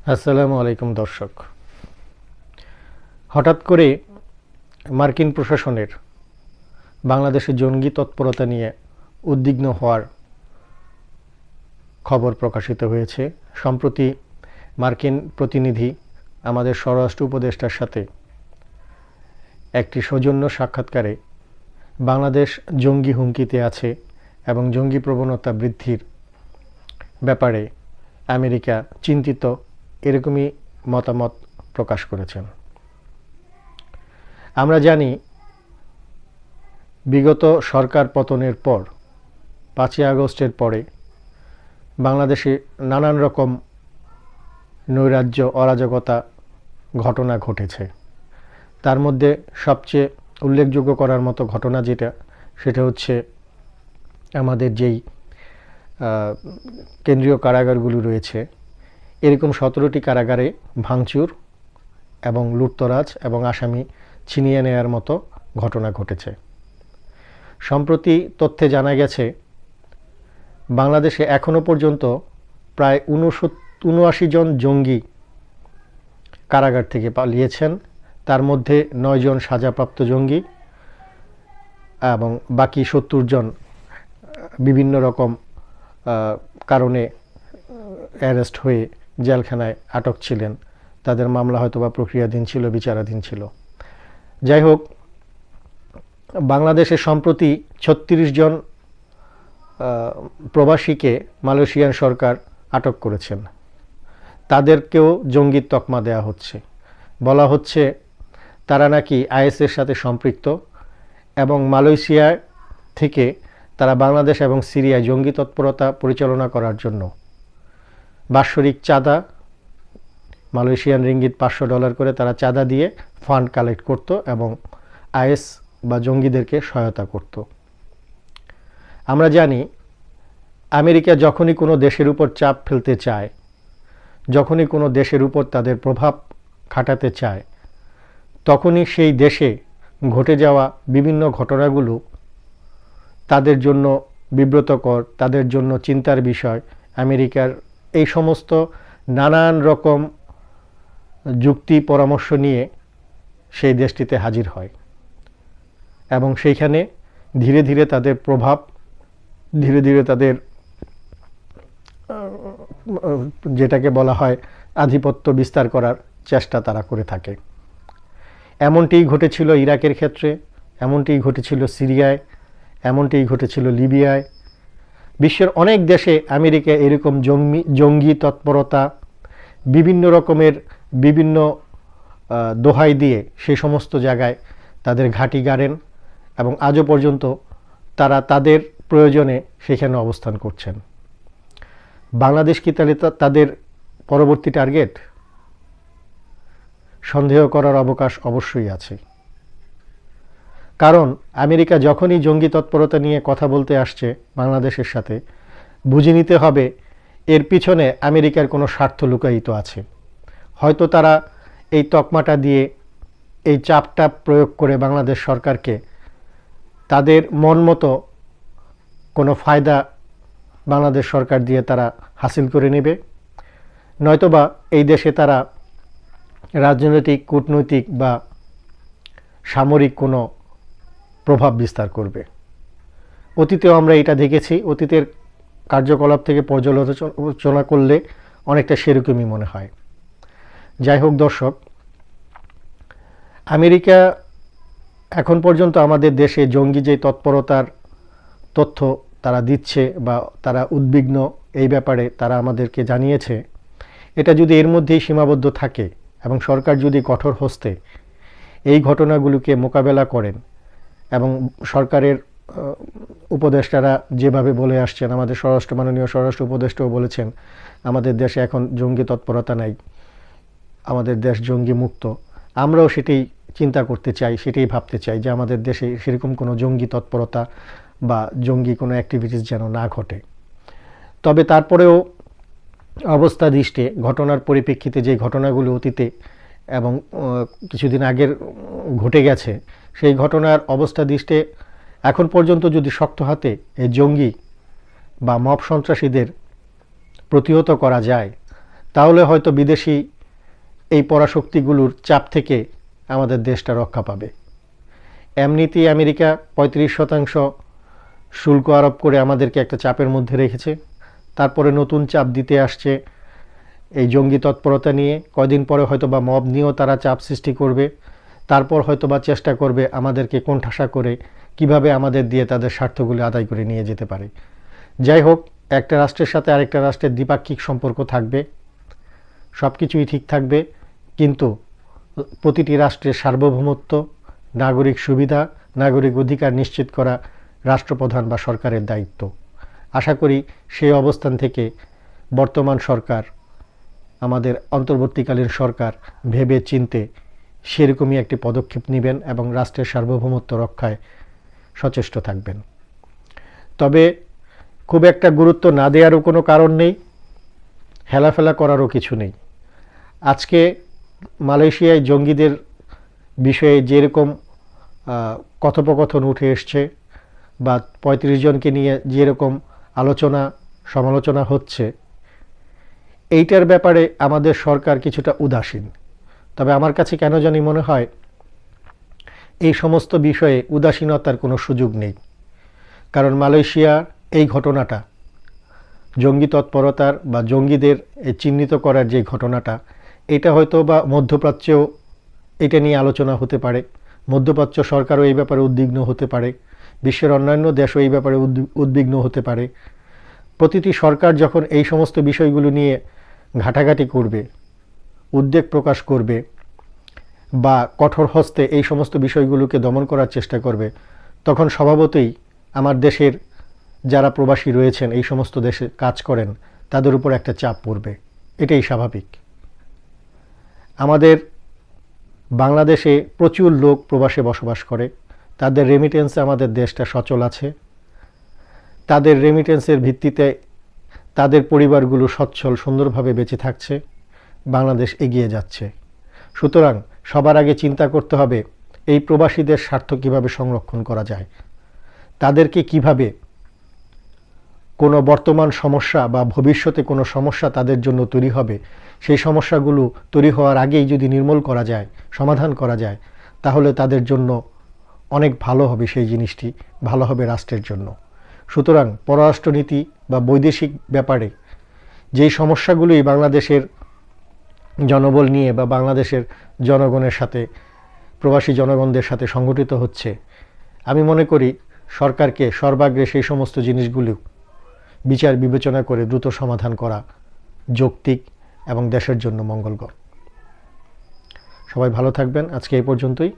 আসসালামু আলাইকুম দর্শক। হঠাৎ করে মার্কিন প্রশাসনের বাংলাদেশে জঙ্গি তৎপরতা নিয়ে উদ্বিগ্ন হওয়ার খবর প্রকাশিত হয়েছে। সম্প্রতি মার্কিন প্রতিনিধি আমাদের স্বরাষ্ট্র উপদেষ্টার সাথে একটি সৌজন্য সাক্ষাৎকারে বাংলাদেশ জঙ্গি হুমকিতে আছে এবং জঙ্গি প্রবণতা বৃদ্ধির ব্যাপারে আমেরিকা চিন্তিত, এরকমই মতামত প্রকাশ করেছেন। আমরা জানি বিগত সরকার পতনের পর 5ই আগস্টের পরে বাংলাদেশে নানান রকম নৈরাজ্য অরাজকতা ঘটনা ঘটেছে। তার মধ্যে সবচেয়ে উল্লেখযোগ্য করার মতো ঘটনা সেটা হচ্ছে আমাদের যেই কেন্দ্রীয় কারাগারগুলো রয়েছে, এরকম 17টি কারাগারে ভাঙচুর এবং লুটতরাজ এবং আসামি ছিনিয়ে নেওয়ার মতো ঘটনা ঘটেছে। সম্প্রতি তথ্যে জানা গেছে বাংলাদেশে এখনো পর্যন্ত প্রায় 79 জন জঙ্গি কারাগার থেকে পালিয়েছেন। তার মধ্যে 9 জন সাজাপ্রাপ্ত জঙ্গি এবং বাকি 70 জন বিভিন্ন রকম কারণে অ্যারেস্ট হয়ে জেলখানায় আটক ছিলেন। তাদের মামলা হয়তো বা প্রক্রিয়াধীন ছিল, বিচারাধীন ছিল। যাই হোক, বাংলাদেশে সম্প্রতি 36 জন প্রবাসীকে মালয়েশিয়ান সরকার আটক করেছেন। তাদেরকেও জঙ্গির তকমা দেওয়া হচ্ছে। বলা হচ্ছে তারা নাকি আইএসের সাথে সম্পৃক্ত এবং মালয়েশিয়া থেকে তারা বাংলাদেশ এবং সিরিয়ায় জঙ্গি তৎপরতা পরিচালনা করার জন্য বাৎসরিক চাঁদা, মালয়েশিয়ান রিঙ্গিত $500 করে তারা চাঁদা দিয়ে ফান্ড কালেক্ট করত এবং আইএস বা জঙ্গিদেরকে সহায়তা করত। আমরা জানি আমেরিকা যখনই কোনো দেশের উপর চাপ ফেলতে চায়, যখনই কোনো দেশের উপর তাদের প্রভাব খাটাতে চায়, তখনই সেই দেশে ঘটে যাওয়া বিভিন্ন ঘটনাগুলো তাদের জন্য বিব্রতকর, তাদের জন্য চিন্তার বিষয়। আমেরিকার এই সমস্ত নানান রকম যুক্তি পরামর্শ নিয়ে সেই দেশটিতে হাজির হয় এবং সেইখানে ধীরে ধীরে তাদের প্রভাব, ধীরে ধীরে তাদের যেটাকে বলা হয় আধিপত্য বিস্তার করার চেষ্টা তারা করে থাকে। এমনটিই ঘটেছিল ইরাকের ক্ষেত্রে, এমনটিই ঘটেছিল সিরিয়ায়, এমনটিই ঘটেছিল লিবিয়ায়। বিশ্বের অনেক দেশে আমেরিকা এরকম জঙ্গি তৎপরতা বিভিন্ন রকমের বিভিন্ন দোহাই দিয়ে সেই সমস্ত জায়গায় তাদের ঘাঁটি গাড়েন এবং আজও পর্যন্ত তারা তাদের প্রয়োজনে সেখানে অবস্থান করছেন। বাংলাদেশ কি তাহলে তাদের পরবর্তী টার্গেট? সন্দেহ করার অবকাশ অবশ্যই আছে। কারণ আমেরিকা যখনই জঙ্গি তৎপরতা নিয়ে কথা বলতে আসছে বাংলাদেশের সাথে, বুঝে নিতে হবে এর পিছনে আমেরিকার কোনো স্বার্থ লুকায়িত আছে। হয়তো তারা এই তকমাটা দিয়ে, এই চাপটা প্রয়োগ করে বাংলাদেশ সরকারকে তাদের মন মতো কোনো ফায়দা বাংলাদেশ সরকার দিয়ে তারা হাসিল করে নেবে, নয়তোবা এই দেশে তারা রাজনৈতিক, কূটনৈতিক বা সামরিক কোনো প্রভাব বিস্তার করবে। অতীতেও আমরা এটা দেখেছি। অতীতের কার্যকলাপ থেকে পর্যালোচনা করলে অনেকটা সেরকমই মনে হয়। যাই হোক দর্শক, আমেরিকা এখন পর্যন্ত আমাদের দেশে জঙ্গি যে তৎপরতার তথ্য তারা দিচ্ছে বা তারা উদ্বিগ্ন এই ব্যাপারে তারা আমাদেরকে জানিয়েছে, এটা যদি এর মধ্যেই সীমাবদ্ধ থাকে এবং সরকার যদি কঠোর হস্তে এই ঘটনাগুলোকে মোকাবেলা করেন এবং সরকারের উপদেষ্টারা যেভাবে বলে আসছেন, আমাদের মাননীয় স্বরাষ্ট্র উপদেষ্টাও বলেছেন আমাদের দেশে এখন জঙ্গি তৎপরতা নাই, আমাদের দেশ জঙ্গি মুক্ত। আমরাও সেটাই চিন্তা করতে চাই, সেটাই ভাবতে চাই যে আমাদের দেশে সেরকম কোনো জঙ্গি তৎপরতা বা জঙ্গি কোনো অ্যাক্টিভিটিস যেন না ঘটে। তবে তারপরেও অবস্থা দৃষ্টে ঘটনার পরিপ্রেক্ষিতে যে ঘটনাগুলো অতীতে এবং কিছুদিন আগের ঘটে গেছে, সেই ঘটনার অবস্থা দৃষ্টে এখন পর্যন্ত যদি শক্ত হাতে এই জঙ্গি বা মব সন্ত্রাসীদের প্রতিহত করা যায়, তাহলে হয়তো বিদেশি এই পরাশক্তিগুলোর চাপ থেকে আমাদের দেশটা রক্ষা পাবে। এমনিতেই আমেরিকা ৩৫% শুল্ক আরোপ করে আমাদেরকে একটা চাপের মধ্যে রেখেছে, তারপরে নতুন চাপ দিতে আসছে এই জঙ্গি তৎপরতা নিয়ে। কয়দিন পরে হয়তো বা মব নিয়েও তারা চাপ সৃষ্টি করবে, তারপর হয়তো বা চেষ্টা করবে আমাদেরকে কোণঠাসা করে কিভাবে আমাদের দিয়ে তাদের স্বার্থগুলো আদায় করে নিয়ে যেতে পারে। যাই হোক, একটা রাষ্ট্রের সাথে আরেকটা রাষ্ট্রের দ্বিপাক্ষিক সম্পর্ক থাকবে, সব কিছুই ঠিক থাকবে, কিন্তু প্রতিটি রাষ্ট্রের সার্বভৌমত্ব, নাগরিক সুবিধা, নাগরিক অধিকার নিশ্চিত করা রাষ্ট্রপ্রধান বা সরকারের দায়িত্ব। আশা করি সেই অবস্থান থেকে বর্তমান সরকার, আমাদের অন্তর্বর্তীকালীন সরকার ভেবে চিন্তে সেরকমই একটি পদক্ষেপ নেবেন এবং রাষ্ট্রের সার্বভৌমত্ব রক্ষায় সচেষ্ট থাকবেন। তবে খুব একটা গুরুত্ব না দেওয়ারও কোনো কারণ নেই, হেলাফেলা করারও কিছু নেই। আজকে মালয়েশিয়ায় জঙ্গিদের বিষয়ে যেরকম কথোপকথন উঠে এসছে বা ৩৫ জনকে নিয়ে যেরকম আলোচনা সমালোচনা হচ্ছে, এইটার ব্যাপারে আমাদের সরকার কিছুটা উদাসীন। তবে আমার কাছে কেন জানি মনে হয় এই সমস্ত বিষয়ে উদাসীনতার কোনো সুযোগ নেই। কারণ মালয়েশিয়ার এই ঘটনাটা, জঙ্গি তৎপরতার বা জঙ্গিদের চিহ্নিত করার যে ঘটনাটা, এটা হয়তো বা মধ্যপ্রাচ্যেও এটা নিয়ে আলোচনা হতে পারে, মধ্যপ্রাচ্য সরকারও এই ব্যাপারে উদ্বিগ্ন হতে পারে, বিশ্বের অন্যান্য দেশও এই ব্যাপারে উদ্বিগ্ন হতে পারে। প্রতিটি সরকার যখন এই সমস্ত বিষয়গুলো নিয়ে ঘাটাঘাটি করবে, উদ্বেগ প্রকাশ করবে বা কঠোর হস্তে এই সমস্ত বিষয়গুলোকে দমন করার চেষ্টা করবে, তখন স্বভাবতই আমার দেশের যারা প্রবাসী রয়েছেন, এই সমস্ত দেশে কাজ করেন, তাদের উপর একটা চাপ পড়বে। এটাই স্বাভাবিক। আমাদের বাংলাদেশে প্রচুর লোক প্রবাসে বসবাস করে, তাদের রেমিটেন্সে আমাদের দেশটা সচল আছে, তাদের রেমিটেন্সের ভিত্তিতে তাদের পরিবারগুলো সচ্ছল সুন্দরভাবে বেঁচে থাকছে, বাংলাদেশ এগিয়ে যাচ্ছে। সুতরাং সবার আগে চিন্তা করতে হবে এই প্রবাসীদের স্বার্থ কিভাবে সংরক্ষণ করা যায়, তাদেরকে কিভাবে কোনো বর্তমান সমস্যা বা ভবিষ্যতে কোনো সমস্যা তাদের জন্য তৈরি হবে, সেই সমস্যাগুলো তৈরি হওয়ার আগেই যদি নির্মূল করা যায়, সমাধান করা যায়, তাহলে তাদের জন্য অনেক ভালো হবে, সেই জিনিসটি ভালো হবে রাষ্ট্রের জন্য। সুতরাং পররাষ্ট্রনীতি বা বৈদেশিক ব্যাপারে যেই সমস্যাগুলোই বাংলাদেশের জনবল নিয়ে বা বাংলাদেশের জনগণের সাথে, প্রবাসী জনগণদের সাথে সংগঠিত হচ্ছে, আমি মনে করি সরকারকে সর্বাগ্রে সেই সমস্ত জিনিসগুলো বিচার বিবেচনা করে দ্রুত সমাধান করা যৌক্তিক এবং দেশের জন্য মঙ্গলকর। সবাই ভালো থাকবেন। আজকে এই পর্যন্তই।